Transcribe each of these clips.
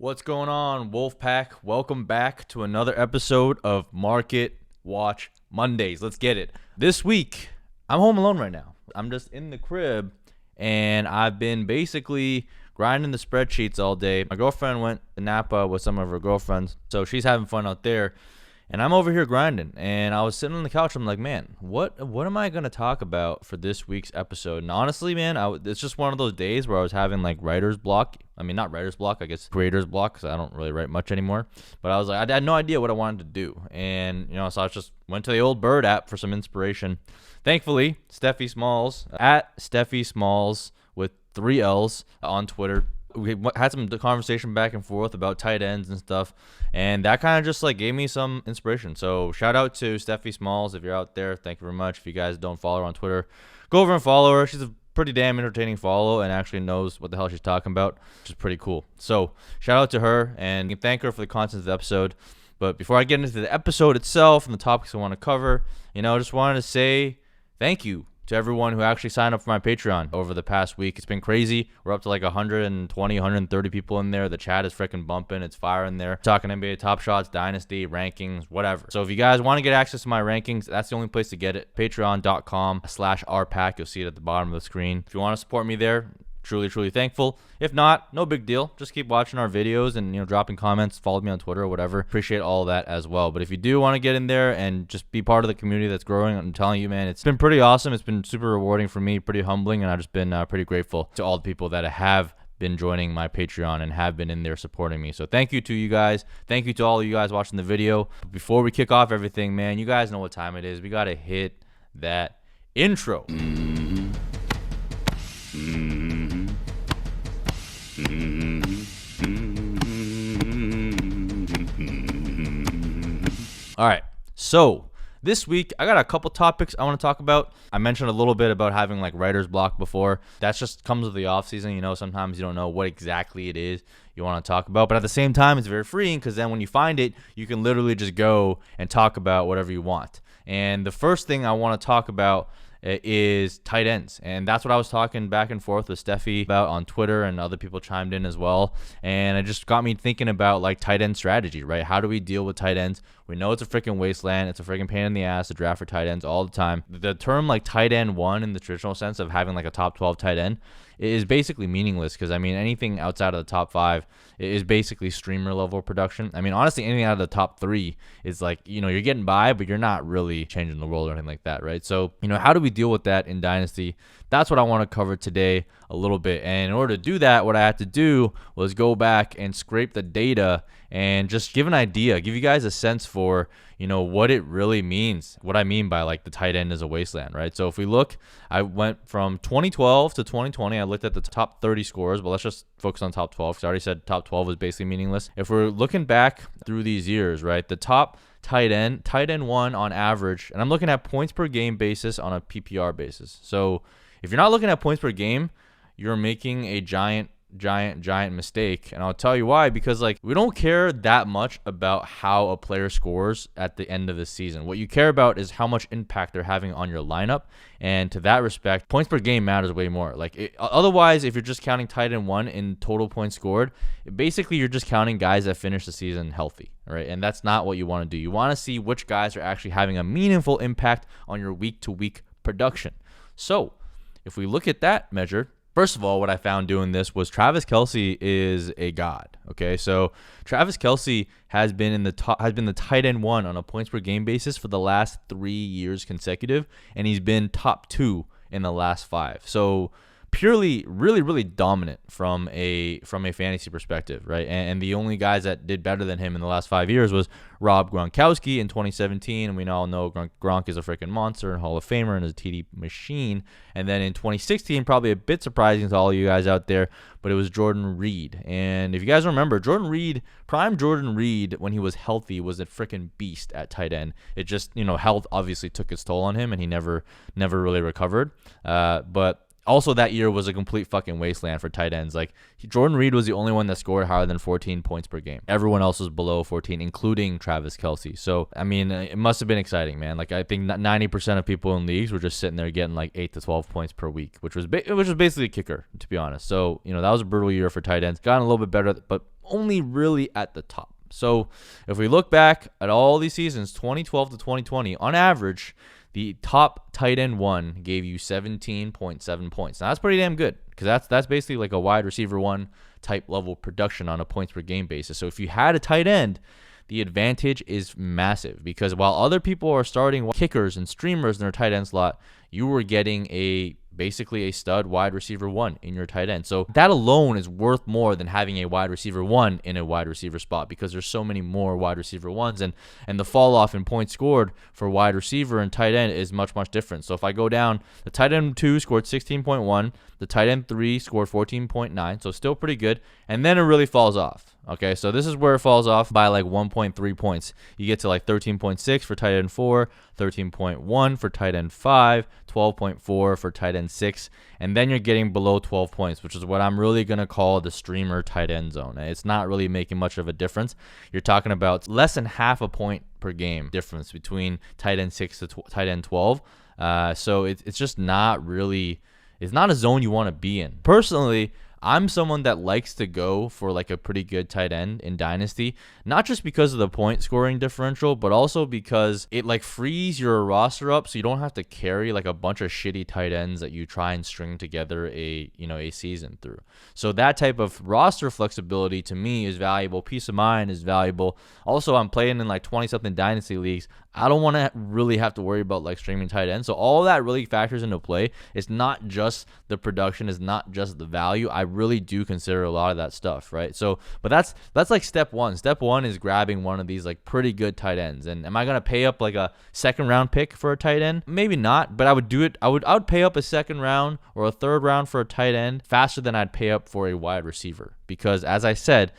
What's going on, Wolfpack? Welcome back to another episode of Market Watch Mondays. Let's get it. This week, I'm home alone right now. I'm just in the crib, and I've been basically grinding the spreadsheets all day. My girlfriend went to Napa with some of her girlfriends, so she's having fun out there. And I'm over here grinding, and I was sitting on the couch. I'm like, man, what am I going to talk about for this week's episode? And honestly, man, it's just one of those days where I was having like writer's block. I mean, not writer's block, I guess creator's block, because I don't really write much anymore. But I was like, I had no idea what I wanted to do. And, so I just went to the old Bird app for some inspiration. Thankfully, Steffi Smalls, at Steffi Smalls with 3 L's on Twitter. We had some conversation back and forth about tight ends and stuff, and that kind of just like gave me some inspiration. So shout out to Steffi Smalls if you're out there. Thank you very much. If you guys don't follow her on Twitter, go over and follow her. She's a pretty damn entertaining follow and actually knows what the hell she's talking about, which is pretty cool. So shout out to her and thank her for the content of the episode. But before I get into the episode itself and the topics I want to cover, just wanted to say thank you to everyone who actually signed up for my Patreon over the past week. It's been crazy. We're up to like 120, 130 people in there. The chat is freaking bumping. It's fire in there. Talking NBA Top Shots, Dynasty, rankings, whatever. So if you guys want to get access to my rankings, that's the only place to get it. Patreon.com/rpack. You'll see it at the bottom of the screen. If you want to support me there, truly thankful. If not, no big deal. Just keep watching our videos and dropping comments. Follow me on Twitter or whatever. Appreciate all of that as well. But if you do want to get in there and just be part of the community that's growing, I'm telling you, man, it's been pretty awesome. It's been super rewarding for me, pretty humbling, and I've just been pretty grateful to all the people that have been joining my Patreon and have been in there supporting me. So thank you to you guys. Thank you to all of you guys watching the video. But before we kick off everything, man, you guys know what time it is. We got to hit that intro. All right, so this week I got a couple topics I want to talk about. I mentioned a little bit about having like writer's block before. That just comes with the off season. Sometimes you don't know what exactly it is you want to talk about, but at the same time, it's very freeing because then when you find it, you can literally just go and talk about whatever you want. And the first thing I want to talk about is tight ends, and that's what I was talking back and forth with Steffi about on Twitter, and other people chimed in as well. And it just got me thinking about like tight end strategy, right? How do we deal with tight ends? We know it's a freaking wasteland. It's a freaking pain in the ass to draft for tight ends all the time. The term like tight end one in the traditional sense of having like a top 12 tight end is basically meaningless because anything outside of the top 5 is basically streamer level production. Honestly, anything out of the top 3 is like, you're getting by, but you're not really changing the world or anything like that, right? So, how do we deal with that in Dynasty? That's what I want to cover today a little bit. And in order to do that, what I had to do was go back and scrape the data and just give an idea, give you guys a sense for, what it really means, what I mean by like the tight end is a wasteland, right? So if we look, I went from 2012 to 2020. I looked at the top 30 scores, but let's just focus on top 12 because I already said top 12 was basically meaningless. If we're looking back through these years, right, the top tight end one on average, and I'm looking at points per game basis on a PPR basis. So if you're not looking at points per game, you're making a giant mistake. And I'll tell you why, because like we don't care that much about how a player scores at the end of the season. What you care about is how much impact they're having on your lineup. And to that respect, points per game matters way more. Otherwise, if you're just counting tight end one in total points scored, basically you're just counting guys that finish the season healthy, right? And that's not what you want to do. You want to see which guys are actually having a meaningful impact on your week-to-week production. So if we look at that measure, first of all, what I found doing this was Travis Kelce is a god. Okay, so Travis Kelce has been the tight end one on a points per game basis for the last 3 years consecutive, and he's been top 2 in the last 5. So purely really dominant from a fantasy perspective, right? And the only guys that did better than him in the last 5 years was Rob Gronkowski in 2017, and we all know Gronk is a freaking monster and Hall of Famer and is a TD machine. And then in 2016, probably a bit surprising to all you guys out there, but it was Jordan Reed. And if you guys remember, prime Jordan Reed, when he was healthy, was a freaking beast at tight end. It just, health obviously took its toll on him, and he never really recovered. But Also, that year was a complete fucking wasteland for tight ends. Like, Jordan Reed was the only one that scored higher than 14 points per game. Everyone else was below 14, including Travis Kelce. So, I mean, it must have been exciting, man. Like, I think 90% of people in leagues were just sitting there getting like 8 to 12 points per week, which was basically a kicker, to be honest. So, that was a brutal year for tight ends. Gotten a little bit better, but only really at the top. So, if we look back at all these seasons, 2012 to 2020, on average, the top tight end one gave you 17.7 points. Now, that's pretty damn good, because that's basically like a wide receiver one type level production on a points per game basis. So if you had a tight end, the advantage is massive, because while other people are starting kickers and streamers in their tight end slot, you were getting basically a stud wide receiver one in your tight end. So that alone is worth more than having a wide receiver one in a wide receiver spot, because there's so many more wide receiver ones, and the fall off in points scored for wide receiver and tight end is much, much different. So if I go down, the tight end 2 scored 16.1, the tight end 3 scored 14.9, so still pretty good, and then it really falls off. Okay, so this is where it falls off by like 1.3 points. You get to like 13.6 for tight end 4, 13.1 for tight end 5, 12.4 for tight end 6, and then you're getting below 12 points, which is what I'm really going to call the streamer tight end zone. It's not really making much of a difference. You're talking about less than half a point per game difference between tight end 6 to tight end 12. So it's just not really, it's not a zone you want to be in. Personally, I'm someone that likes to go for like a pretty good tight end in Dynasty, not just because of the point scoring differential, but also because it like frees your roster up, so you don't have to carry like a bunch of shitty tight ends that you try and string together a season through. So that type of roster flexibility to me is valuable. Peace of mind is valuable. Also, I'm playing in like 20 something Dynasty leagues. I don't want to really have to worry about like streaming tight ends. So all of that really factors into play. It's not just the production, it's not just the value. I really do consider a lot of that stuff, right? So, but that's like step one. Step one is grabbing one of these like pretty good tight ends. And am I going to pay up like a second round pick for a tight end? Maybe not, but I would do it. I would pay up a second round or a third round for a tight end faster than I'd pay up for a wide receiver, because as I said,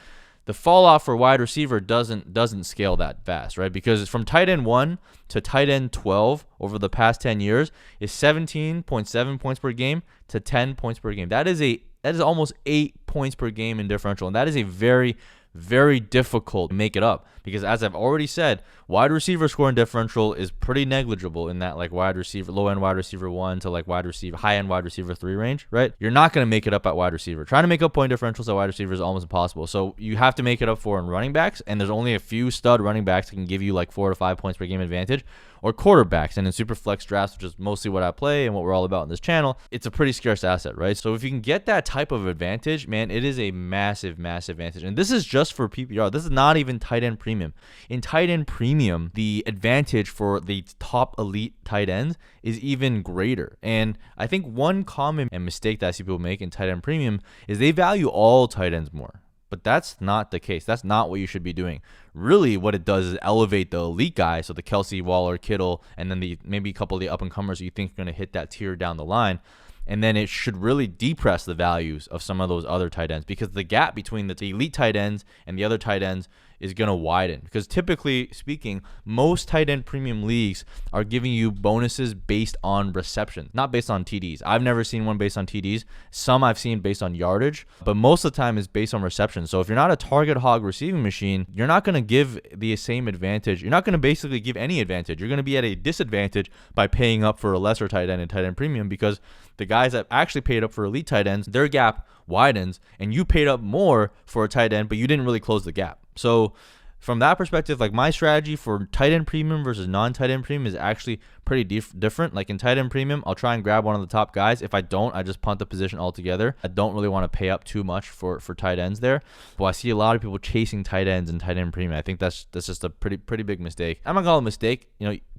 the fall off for wide receiver doesn't scale that fast, right? Because from tight end 1 to tight end 12 over the past 10 years is 17.7 points per game to 10 points per game. That is almost 8 points per game in differential, and that is a very, very difficult to make it up, because as I've already said, wide receiver scoring differential is pretty negligible in that like wide receiver, low end wide receiver 1 to like wide receiver, high end wide receiver 3 range, right? You're not going to make it up at wide receiver. Trying to make up point differentials at wide receiver is almost impossible. So you have to make it up for in running backs, and there's only a few stud running backs that can give you like 4 to 5 points per game advantage, or quarterbacks. And in super flex drafts, which is mostly what I play and what we're all about in this channel, it's a pretty scarce asset, right? So if you can get that type of advantage, man, it is a massive, massive advantage. And this is just for PPR. This is not even tight end premium. In tight end premium, the advantage for the top elite tight ends is even greater. And I think one common mistake that I see people make in tight end premium is they value all tight ends more. But that's not the case. That's not what you should be doing. Really, what it does is elevate the elite guys, so the Kelce, Waller, Kittle, and then maybe a couple of the up-and-comers you think are going to hit that tier down the line. And then it should really depress the values of some of those other tight ends, because the gap between the elite tight ends and the other tight ends is going to widen. Because typically speaking, most tight end premium leagues are giving you bonuses based on reception, not based on TDs. I've never seen one based on TDs. Some I've seen based on yardage, but most of the time is based on reception. So if you're not a target hog receiving machine, you're not going to give the same advantage. You're not going to basically give any advantage. You're going to be at a disadvantage by paying up for a lesser tight end and tight end premium, because the guys that actually paid up for elite tight ends, their gap widens, and you paid up more for a tight end, but you didn't really close the gap. So from that perspective, like my strategy for tight end premium versus non-tight end premium is actually pretty different. Like in tight end premium, I'll try and grab one of the top guys. If I don't, I just punt the position altogether. I don't really want to pay up too much for tight ends there. But I see a lot of people chasing tight ends and tight end premium. I think that's just a pretty big mistake. I'm not gonna call it a mistake.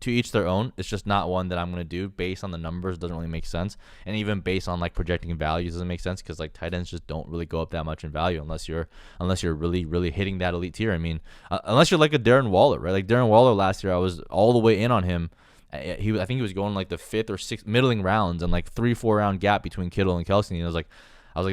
To each their own. It's just not one that I'm gonna do based on the numbers. It doesn't really make sense, and even based on like projecting values doesn't make sense, because like tight ends just don't really go up that much in value unless you're really hitting that elite tier. I mean, unless you're like a Darren Waller, right? Like Darren Waller last year, I was all the way in on him. I think he was going like the 5th or 6th middling rounds, and like 3-4 round gap between Kittle and Kelce. And I was like,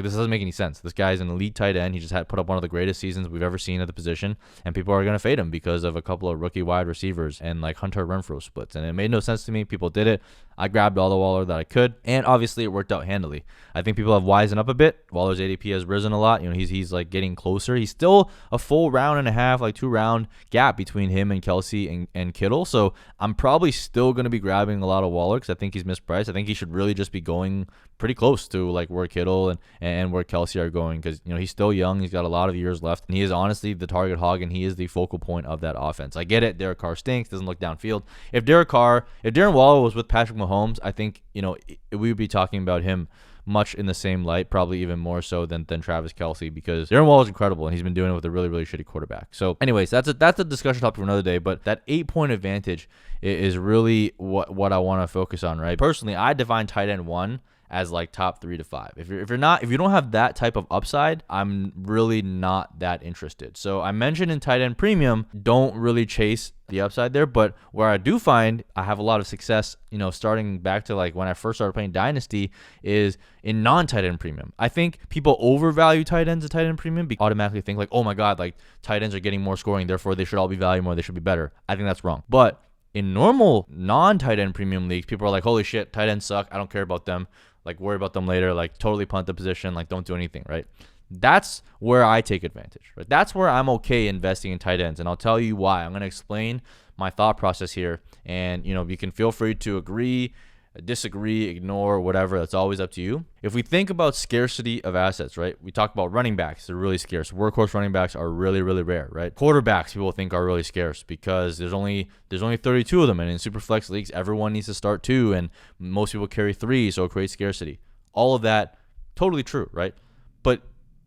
this doesn't make any sense. This guy's an elite tight end. He just had put up one of the greatest seasons we've ever seen at the position, and people are going to fade him because of a couple of rookie wide receivers and like Hunter Renfrow splits. And it made no sense to me. People did it. I grabbed all the Waller that I could, and obviously it worked out handily. I think people have wisened up a bit. Waller's ADP has risen a lot. He's like getting closer. He's still a full round and a half, like 2-round gap between him and Kelsey and Kittle. So I'm probably still going to be grabbing a lot of Waller because I think he's mispriced. I think he should really just be going pretty close to like where Kittle and where Kelsey are going because he's still young. He's got a lot of years left, and he is honestly the target hog, and he is the focal point of that offense. I get it. Derek Carr stinks. Doesn't look downfield. If Darren Waller was with Patrick Mahomes, I think we would be talking about him much in the same light, probably even more so than Travis Kelsey, because Darren Waller is incredible and he's been doing it with a really, really shitty quarterback. So anyways, that's a discussion topic for another day, but that 8-point advantage is really what I want to focus on, right? Personally, I define tight end 1 as like top 3 to 5. If you don't have that type of upside, I'm really not that interested. So I mentioned in tight end premium, don't really chase the upside there, but where I do find I have a lot of success, starting back to like when I first started playing Dynasty, is in non-tight end premium. I think people overvalue tight ends at tight end premium because automatically think like, oh my God, like tight ends are getting more scoring, therefore they should all be valued more, they should be better. I think that's wrong. But in normal non-tight end premium leagues, people are like, holy shit, tight ends suck, I don't care about them. Like, worry about them later, like totally punt the position, like don't do anything, right? That's where I take advantage, right? That's where I'm okay investing in tight ends, and I'll tell you why. I'm going to explain my thought process here, and you can feel free to agree, disagree, ignore, whatever. That's always up to you. If we think about scarcity of assets, right? We talk about running backs. They're really scarce. Workhorse running backs are really, really rare, right? Quarterbacks people think are really scarce because there's only 32 of them. And in Superflex leagues, everyone needs to start 2. And most people carry 3, so it creates scarcity. All of that, totally true, right? But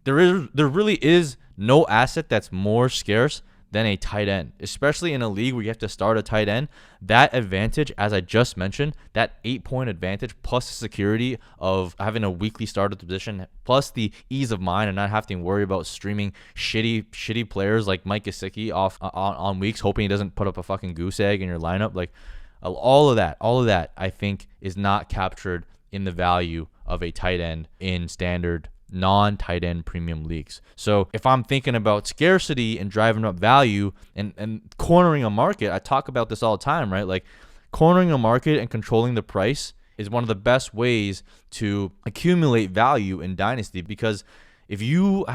there really is no asset that's more scarce than a tight end, especially in a league where you have to start a tight end. That advantage, as I just mentioned, that 8-point advantage plus the security of having a weekly starter position, plus the ease of mind and not having to worry about streaming shitty players like Mike Gesicki off on weeks, hoping he doesn't put up a fucking goose egg in your lineup. Like all of that, I think is not captured in the value of a tight end in standard non-tight end premium leagues. So if I'm thinking about scarcity and driving up value and cornering a market, I talk about this all the time, right? Like cornering a market and controlling the price is one of the best ways to accumulate value in Dynasty, because if you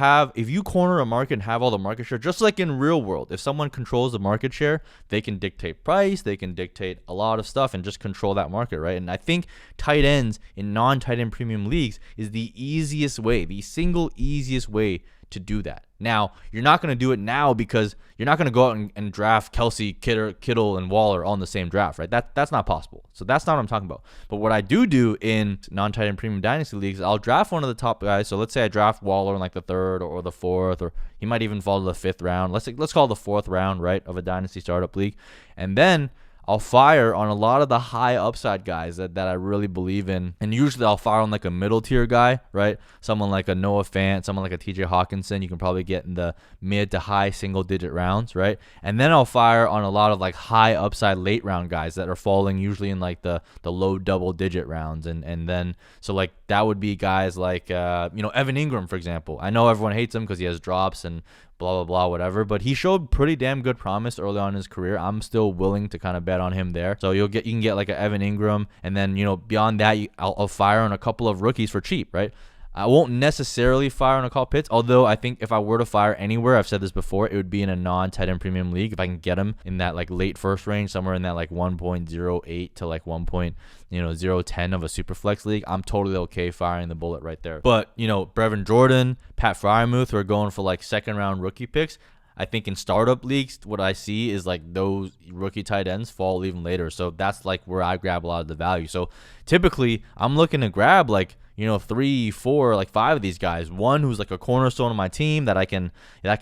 corner a market and have all the market share, just like in real world, if someone controls the market share, they can dictate price, they can dictate a lot of stuff and just control that market, right? And I think tight ends in non-tight end premium leagues is the easiest way, the single easiest way to do that. Now, you're not going to do it now because you're not going to go out and draft Kelsey, Kittle, and Waller all in the same draft, right? That's not possible. So that's not what I'm talking about. But what I do in non-tight end premium dynasty leagues, I'll draft one of the top guys. So let's say I draft Waller in like the 3rd or the 4th, or he might even fall to the 5th round. Let's call it the 4th round, right, of a dynasty startup league. And then I'll fire on a lot of the high upside guys that I really believe in. And usually I'll fire on like a middle tier guy, right? Someone like a Noah Fant, someone like a TJ Hawkinson. You can probably get in the mid to high single digit rounds, right? And then I'll fire on a lot of like high upside late round guys that are falling usually in like the low double digit rounds. And then, so like that would be guys like, Evan Ingram, for example. I know everyone hates him because he has drops and blah, blah, blah, whatever. But he showed pretty damn good promise early on in his career. I'm still willing to kind of bet on him there. So you can get like an Evan Ingram. And then, beyond that, I'll fire on a couple of rookies for cheap, right? I won't necessarily fire on a Kyle Pitts, although I think if I were to fire anywhere, I've said this before, it would be in a non-tight end premium league. If I can get him in that like late first range, somewhere in that like 1.08 to like 1.010 of a super flex league, I'm totally okay firing the bullet right there. But, Brevin Jordan, Pat Freiermuth, who are going for like second round rookie picks, I think in startup leagues, what I see is like those rookie tight ends fall even later. So that's like where I grab a lot of the value. So typically I'm looking to grab like, 3, 4, like 5 of these guys. One who's like a cornerstone of my team that I can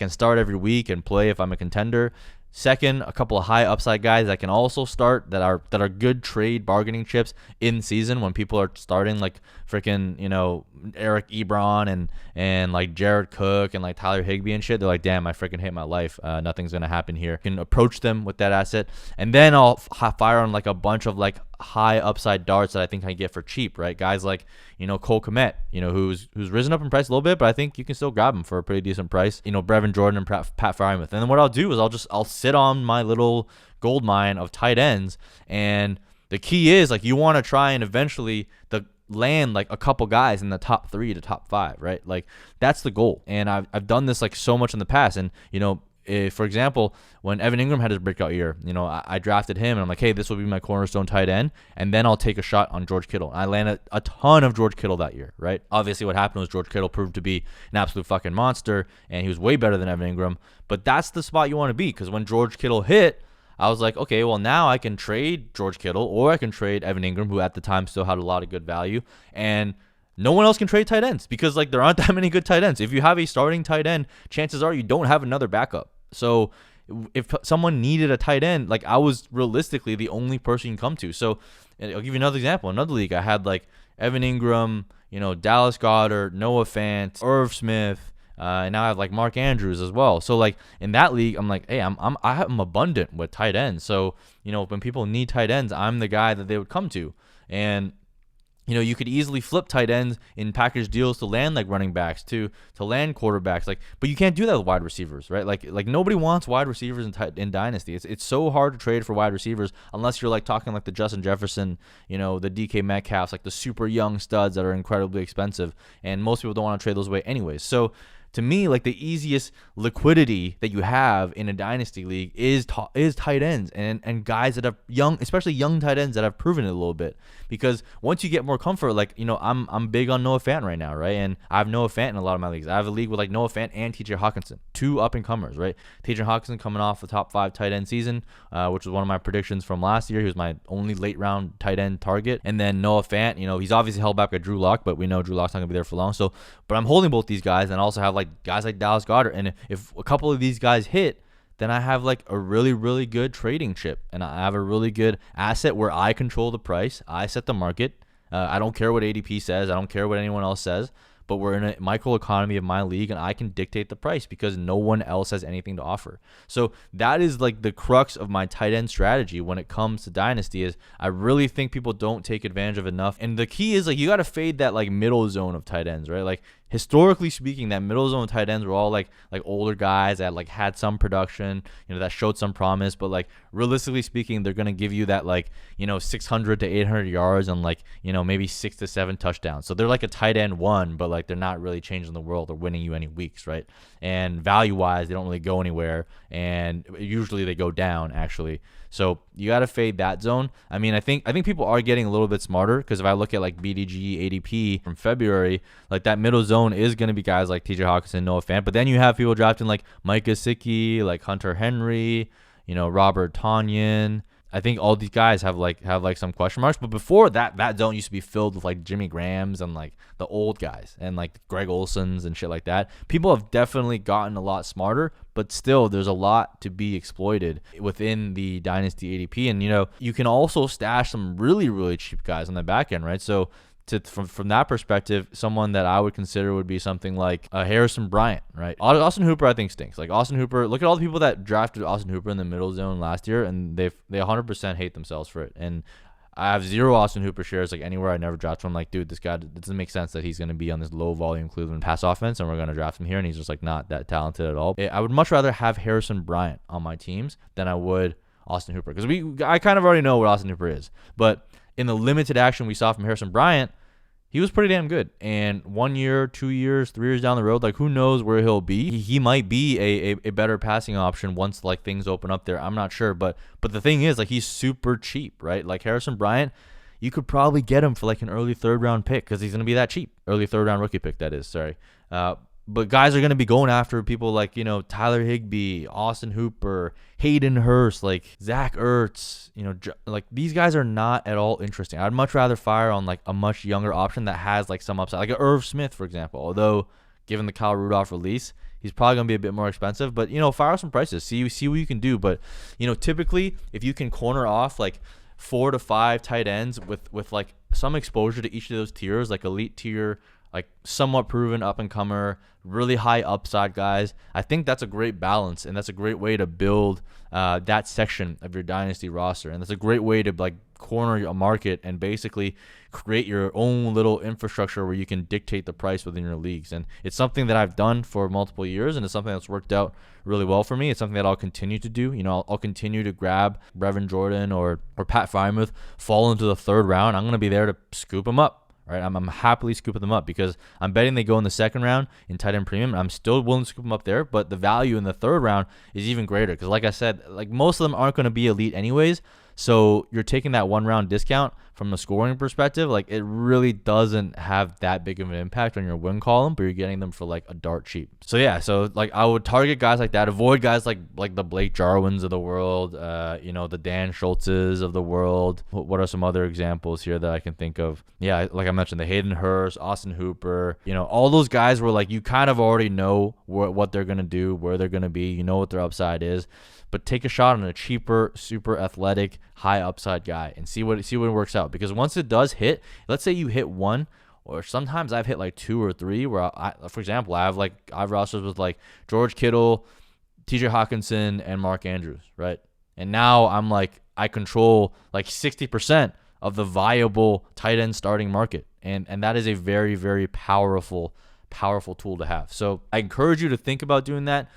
start every week and play if I'm a contender. Second, a couple of high upside guys that can also start that are good trade bargaining chips in season when people are starting like freaking, Eric Ebron and like Jared Cook and like Tyler Higbee and shit. They're like, damn, I freaking hate my life. Nothing's going to happen here. You can approach them with that asset. And then I'll fire on like a bunch of like high upside darts that I think I can get for cheap, right? Guys like, Cole Kmet, who's risen up in price a little bit, but I think you can still grab him for a pretty decent price. Brevin Jordan and Pat Freiermuth. And then what I'll do is I'll sit on my little gold mine of tight ends, and the key is like you want to try and eventually land like a couple guys in the top 3 to top 5, right? Like that's the goal. And I've done this like so much in the past. And if, for example, when Evan Ingram had his breakout year, I drafted him and I'm like, hey, this will be my cornerstone tight end, and then I'll take a shot on George Kittle. And I landed a ton of George Kittle that year, right? Obviously, what happened was George Kittle proved to be an absolute fucking monster, and he was way better than Evan Ingram. But that's the spot you want to be, because when George Kittle hit, I was like, okay, well, now I can trade George Kittle or I can trade Evan Ingram, who at the time still had a lot of good value. And no one else can trade tight ends because like there aren't that many good tight ends. If you have a starting tight end, chances are you don't have another backup. So if someone needed a tight end, like I was realistically the only person you can come to. So I'll give you another example. Another league, I had like Evan Ingram, Dallas Goedert, Noah Fant, Irv Smith, and now I have like Mark Andrews as well. So like in that league, I'm like, hey, I'm abundant with tight ends. So when people need tight ends, I'm the guy that they would come to. And you could easily flip tight ends in package deals to land like running backs, to land quarterbacks, but you can't do that with wide receivers, right? Like nobody wants wide receivers in Dynasty. It's so hard to trade for wide receivers unless you're like talking like the Justin Jefferson, the DK Metcalfs, like the super young studs that are incredibly expensive, and most people don't want to trade those away anyways. So to me, like the easiest liquidity that you have in a dynasty league is tight ends and guys that have especially young tight ends that have proven it a little bit. Because once you get more comfort, like I'm big on Noah Fant right now, right? And I have Noah Fant in a lot of my leagues. I have a league with like Noah Fant and TJ Hawkinson, 2 up and comers, right? TJ Hawkinson coming off the top 5 tight end season, which was one of my predictions from last year. He was my only late round tight end target. And then Noah Fant, he's obviously held back by Drew Lock, but we know Drew Lock's not gonna be there for long. So, but I'm holding both these guys, and I also have like guys like Dallas Goedert. And if a couple of these guys hit, then I have like a really, really good trading chip, and I have a really good asset where I control the price. I set the market. I don't care what ADP says. I don't care what anyone else says, but we're in a micro economy of my league, and I can dictate the price because no one else has anything to offer. So that is like the crux of my tight end strategy when it comes to Dynasty. Is I really think people don't take advantage of enough. And the key is like you got to fade that like middle zone of tight ends, right? Like historically speaking, that middle zone tight ends were all like older guys that like had some production, that showed some promise, but like realistically speaking, they're gonna give you that like 600 to 800 yards and like maybe 6 to 7 touchdowns. So they're like a tight end 1, but like they're not really changing the world or winning you any weeks, right? And value wise, they don't really go anywhere, and usually they go down actually. So you got to fade that zone. I mean, I think people are getting a little bit smarter, because if I look at like BDG ADP from February, like that middle zone is going to be guys like TJ Hawkinson, Noah Fant. But then you have people drafting like Mike Gesicki, like Hunter Henry, Robert Tonyan. I think all these guys have some question marks. But before that zone used to be filled with like Jimmy Grahams and like the old guys and like Greg Olsons and shit like that. People have definitely gotten a lot smarter, but still there's a lot to be exploited within the Dynasty ADP. And you can also stash some really, really cheap guys on the back end, right? So from that perspective, someone that I would consider would be something like Harrison Bryant, right? Austin Hooper, I think, stinks. Like Austin Hooper, look at all the people that drafted Austin Hooper in the middle zone last year, and they 100% hate themselves for it. And I have 0 Austin Hooper shares like anywhere. I never drafted him. I'm like, dude, this guy, it doesn't make sense that he's going to be on this low volume Cleveland pass offense, and we're going to draft him here, and he's just like not that talented at all. I would much rather have Harrison Bryant on my teams than I would Austin Hooper, because I kind of already know what Austin Hooper is. But in the limited action we saw from Harrison Bryant, he was pretty damn good. And 1 year, 2 years, 3 years down the road, like who knows where he'll be. He might be a better passing option once like things open up there. I'm not sure. But the thing is, like, he's super cheap, right? Like Harrison Bryant, you could probably get him for like an early 3rd round pick, because he's going to be that cheap. Early 3rd round rookie pick, that is, sorry. But guys are going to be going after people like, Tyler Higbee, Austin Hooper, Hayden Hurst, like Zach Ertz, like these guys are not at all interesting. I'd much rather fire on like a much younger option that has like some upside, like a Irv Smith, for example. Although given the Kyle Rudolph release, he's probably going to be a bit more expensive, but fire some prices, see what you can do. But typically if you can corner off like 4 to 5 tight ends with like some exposure to each of those tiers, like elite tier, like somewhat proven up-and-comer, really high upside guys, I think that's a great balance, and that's a great way to build that section of your dynasty roster. And that's a great way to like corner a market and basically create your own little infrastructure where you can dictate the price within your leagues. And it's something that I've done for multiple years, and it's something that's worked out really well for me. It's something that I'll continue to do. I'll continue to grab Brevin Jordan or Pat Frymouth, fall into the third round. I'm going to be there to scoop them up. Right, I'm happily scooping them up because I'm betting they go in the second round in tight end premium. I'm still willing to scoop them up there, but the value in the third round is even greater because, like I said, like most of them aren't going to be elite anyways. So you're taking that 1 round discount from the scoring perspective. Like it really doesn't have that big of an impact on your win column, but you're getting them for like a dart cheap. So yeah, so like I would target guys like that. Avoid guys like the Blake Jarwins of the world, the Dan Schultzes of the world. What are some other examples here that I can think of? Yeah, like I mentioned, the Hayden Hurst, Austin Hooper, all those guys where like you kind of already know what they're gonna do, where they're gonna be, what their upside is. But take a shot on a cheaper, super athletic, high upside guy and see what works out. Because once it does hit, let's say you hit one, or sometimes I've hit like 2 or 3 where for example, I have rosters with like George Kittle, TJ Hawkinson, and Mark Andrews, right? And now I'm like, I control like 60% of the viable tight end starting market. And that is a very, very powerful tool to have. So I encourage you to think about doing that.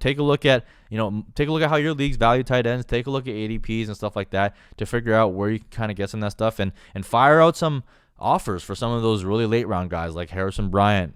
Take a look at how your leagues value tight ends. Take a look at ADPs and stuff like that to figure out where you can kind of get some of that stuff and fire out some offers for some of those really late round guys like Harrison Bryant,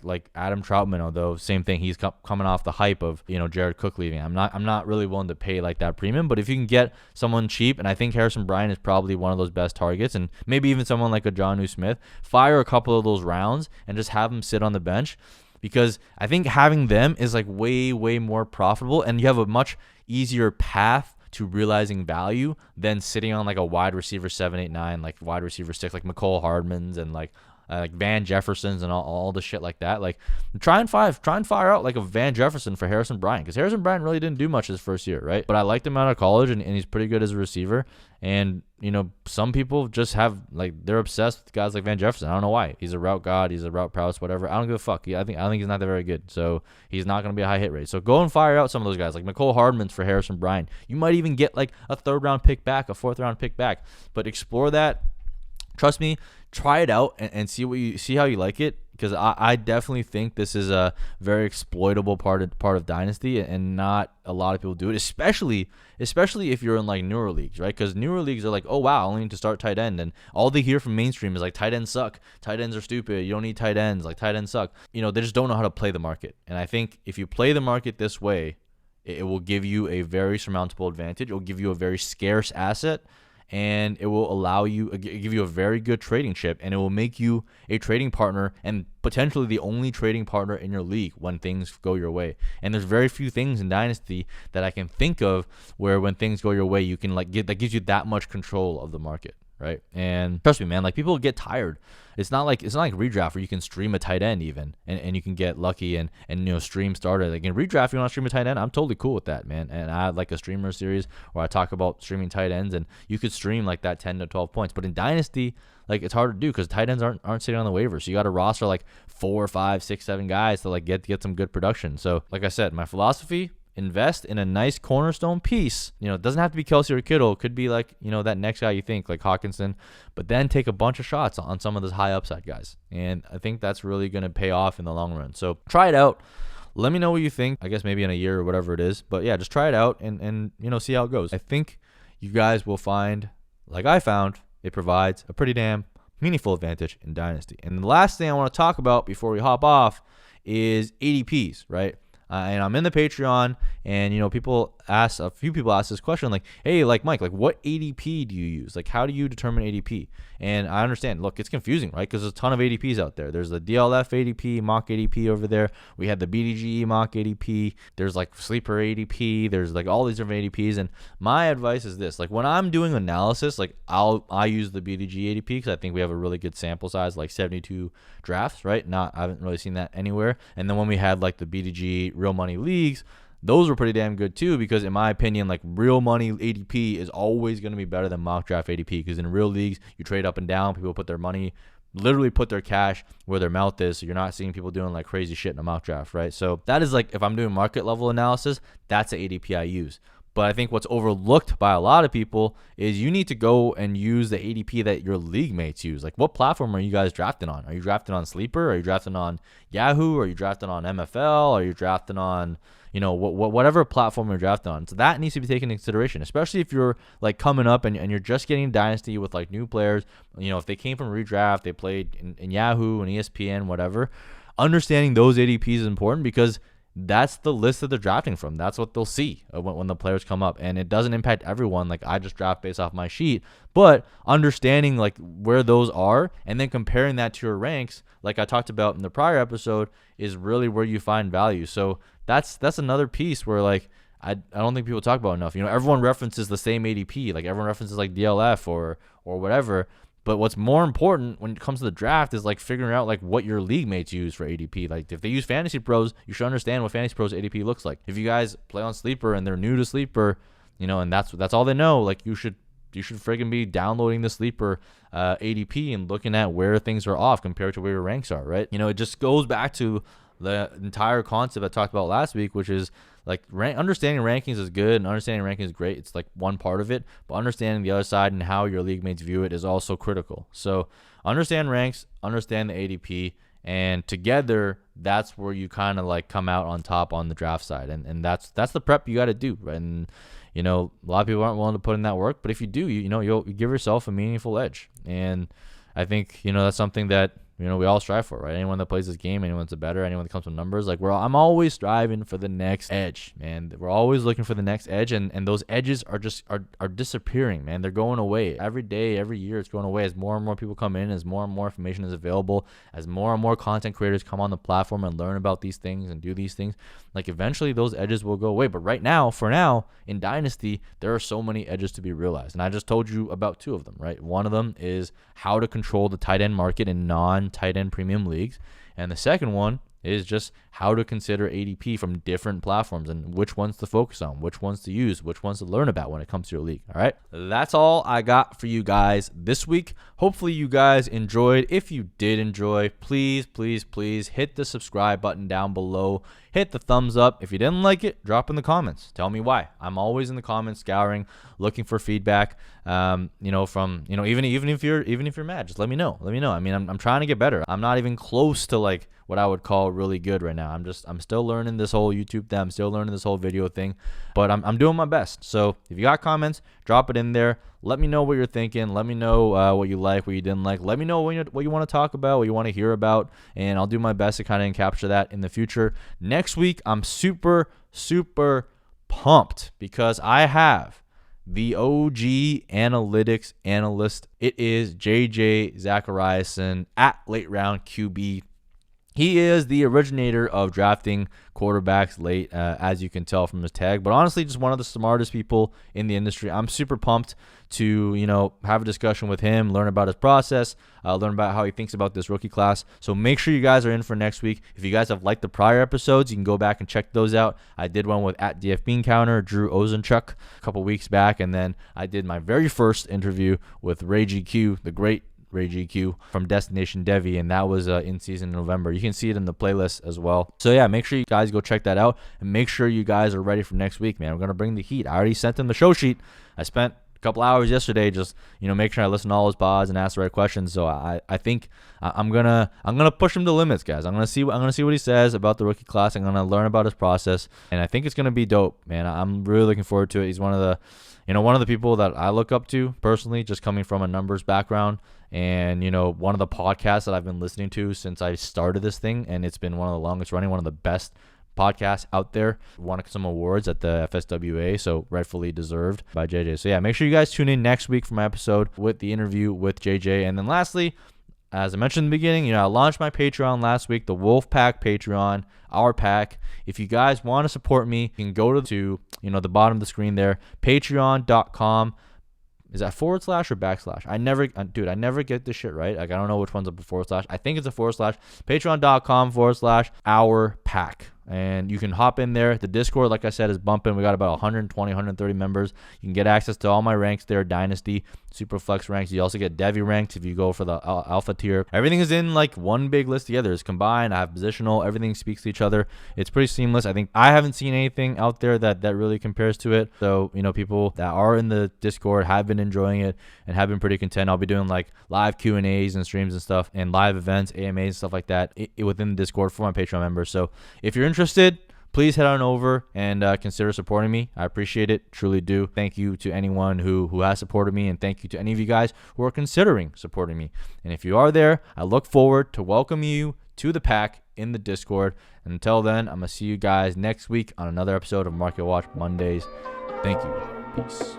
like Adam Troutman, although same thing, he's coming off the hype of, Jared Cook leaving. I'm not really willing to pay like that premium, but if you can get someone cheap, and I think Harrison Bryant is probably one of those best targets, and maybe even someone like a Jonnu Smith, fire a couple of those rounds and just have them sit on the bench, because I think having them is like way, way more profitable, and you have a much easier path to realizing value than sitting on like a wide receiver 7, 8, 9, like wide receiver 6, like Mecole Hardman's and like Van Jefferson's and all the shit like that. Like try and fire out like a Van Jefferson for Harrison Bryant, because Harrison Bryant really didn't do much his first year, right? But I liked him out of college, and he's pretty good as a receiver. And some people just have like, they're obsessed with guys like Van Jefferson. I don't know why. He's a route god, he's a route prowess, whatever. I don't give a fuck. I think he's not that very good, so he's not going to be a high hit rate. So go and fire out some of those guys like Mecole Hardman's for Harrison Bryant. You might even get like a 3rd round pick back, a 4th round pick back, but explore that. Trust me, try it out and see how you like it, because I definitely think this is a very exploitable part of Dynasty, and not a lot of people do it, especially if you're in like newer leagues, right? Because newer leagues are like, oh wow, I only need to start tight end, and all they hear from mainstream is like, tight ends suck, tight ends are stupid, you don't need tight ends, like tight ends suck. They just don't know how to play the market. And I think if you play the market this way, it will give you a very surmountable advantage. It will give you a very scarce asset, and it will give you a very good trading chip, and it will make you a trading partner and potentially the only trading partner in your league when things go your way. And there's very few things in Dynasty that I can think of where when things go your way, you can that gives you that much control of the market, right? And trust me, man, like people get tired. It's not like redraft where you can stream a tight end even, and you can get lucky and stream starter. Like in redraft, you want to stream a tight end, I'm totally cool with that, man. And I have like a streamer series where I talk about streaming tight ends, and you could stream like that 10 to 12 points. But in Dynasty, like it's hard to do because tight ends aren't sitting on the waiver. So you got to roster like 4, 5, 6, 7 guys to like get some good production. So like I said, my philosophy: invest in a nice cornerstone piece. It doesn't have to be Kelsey or Kittle. It could be like, that next guy you think, like Hawkinson, but then take a bunch of shots on some of those high upside guys. And I think that's really going to pay off in the long run. So try it out. Let me know what you think. I guess maybe in a year or whatever it is. But yeah, just try it out and see how it goes. I think you guys will find, like I found, it provides a pretty damn meaningful advantage in Dynasty. And the last thing I want to talk about before we hop off is ADPs, right? And I'm in the Patreon, and a few people ask this question, like, hey, like Mike, like what ADP do you use? Like, how do you determine ADP? And I understand, look, it's confusing, right? Because there's a ton of ADPs out there. There's the DLF ADP, mock ADP over there. We had the BDGE mock ADP. There's like sleeper ADP. There's like all these different ADPs. And my advice is this: like when I'm doing analysis, like I use the BDGE ADP because I think we have a really good sample size, like 72 drafts, right? I haven't really seen that anywhere. And then when we had like the BDG real money leagues, those were pretty damn good too, because in my opinion, like real money ADP is always going to be better than mock draft ADP, because in real leagues you trade up and down. People put their money, literally put their cash where their mouth is, so you're not seeing people doing like crazy shit in a mock draft, right? So that is like, if I'm doing market level analysis, that's the ADP I use. But I think what's overlooked by a lot of people is you need to go and use the ADP that your league mates use. Like, what platform are you guys drafting on? Are you drafting on Sleeper? Are you drafting on Yahoo? Are you drafting on MFL? Are you drafting on, whatever platform you're drafting on? So that needs to be taken into consideration, especially if you're like coming up and you're just getting Dynasty with like new players. If they came from redraft, they played in Yahoo and ESPN, whatever. Understanding those ADPs is important because that's the list that they're drafting from. That's what they'll see when the players come up. And it doesn't impact everyone. Like, I just draft based off my sheet. But understanding like where those are and then comparing that to your ranks, like I talked about in the prior episode, is really where you find value. So that's another piece where like I don't think people talk about enough. Everyone references the same ADP. Like, everyone references like DLF or whatever. But what's more important when it comes to the draft is like figuring out like what your league mates use for ADP. Like, if they use Fantasy Pros, you should understand what Fantasy Pros ADP looks like. If you guys play on Sleeper and they're new to Sleeper, and that's all they know, like you should friggin' be downloading the Sleeper ADP and looking at where things are off compared to where your ranks are, right? It just goes back to the entire concept I talked about last week, which is like understanding rankings is good and understanding rankings is great. It's like one part of it, but understanding the other side and how your league mates view it is also critical. So understand ranks, understand the ADP, and together that's where you kind of like come out on top on the draft side. And that's the prep you got to do, right? And a lot of people aren't willing to put in that work, but if you do, you'll give yourself a meaningful edge. And I think that's something that we all strive for, right? Anyone that plays this game, anyone that's better, anyone that comes from numbers, like I'm always striving for the next edge, man. We're always looking for the next edge, and those edges are disappearing, man. They're going away every day, every year. It's going away as more and more people come in, as more and more information is available, as more and more content creators come on the platform and learn about these things and do these things. Like, eventually those edges will go away. But right now, for now, in Dynasty, there are so many edges to be realized, and I just told you about two of them, right? One of them is how to control the tight end market in non-tight end premium leagues, and the second one is just how to consider ADP from different platforms and which ones to focus on, which ones to use, which ones to learn about when it comes to your league. All right, that's all I got for you guys this week. Hopefully you guys enjoyed. If you did enjoy, please hit the subscribe button down below. Hit the thumbs up. If you didn't like it, drop in the comments. Tell me why. I'm always in the comments scouring, looking for feedback. From even if you're mad, just let me know. I mean, I'm trying to get better. I'm not even close to like what I would call really good right now. I'm still learning this whole YouTube thing. I'm still learning this whole video thing, but I'm doing my best. So if you got comments, drop it in there. Let me know what you're thinking. Let me know what you like, what you didn't like. Let me know what you want to talk about, what you want to hear about, and I'll do my best to kind of capture that in the future. Next week, I'm super pumped because I have the OG analytics analyst. It is JJ Zachariason at Late Round QB. He is the originator of drafting quarterbacks late, as you can tell from his tag. But honestly, just one of the smartest people in the industry. I'm super pumped to, have a discussion with him, learn about his process, learn about how he thinks about this rookie class. So make sure you guys are in for next week. If you guys have liked the prior episodes, you can go back and check those out. I did one with at DF Bean Counter, Drew Ozenchuk, a couple weeks back. And then I did my very first interview with Ray GQ, the great Ray GQ from Destination Devi, and that was in season November. You can see it in the playlist as well. So yeah, make sure you guys go check that out, and make sure you guys are ready for next week, man. We're gonna bring the heat. I already sent him the show sheet. I spent a couple hours yesterday just make sure I listen to all his pods and ask the right questions. So I think I'm gonna push him to limits, guys. I'm gonna see what he says about the rookie class. I'm gonna learn about his process, and I think it's gonna be dope, man. I'm really looking forward to it. He's one of the people that I look up to personally, just coming from a numbers background. And, one of the podcasts that I've been listening to since I started this thing, and it's been one of the longest running, one of the best podcasts out there. Won some awards at the FSWA, so rightfully deserved by JJ. So yeah, make sure you guys tune in next week for my episode with the interview with JJ. And then lastly, as I mentioned in the beginning, I launched my Patreon last week, the Wolf Pack Patreon, our pack. If you guys want to support me, you can go to the bottom of the screen there, patreon.com. Is that / or /? I never get this shit right. Like, I don't know which one's a / I think it's a / patreon.com / our pack. and you can hop in there. The Discord, like I said, is bumping. We got about 120, 130 members. You can get access to all my ranks there, Dynasty, Superflex ranks. You also get Devi ranks if you go for the Alpha tier. Everything is in like one big list together. It's combined. I have positional. Everything speaks to each other. It's pretty seamless. I think I haven't seen anything out there that really compares to it. So, people that are in the Discord have been enjoying it and have been pretty content. I'll be doing like live Q&As and streams and stuff and live events, AMAs and stuff like that within the Discord for my Patreon members. So if you're interested, please head on over and consider supporting me. I appreciate it. Truly do. Thank you to anyone who has supported me, and thank you to any of you guys who are considering supporting me. And if you are there, I look forward to welcoming you to the pack in the Discord. And until then, I'm going to see you guys next week on another episode of Market Watch Mondays. Thank you. Peace.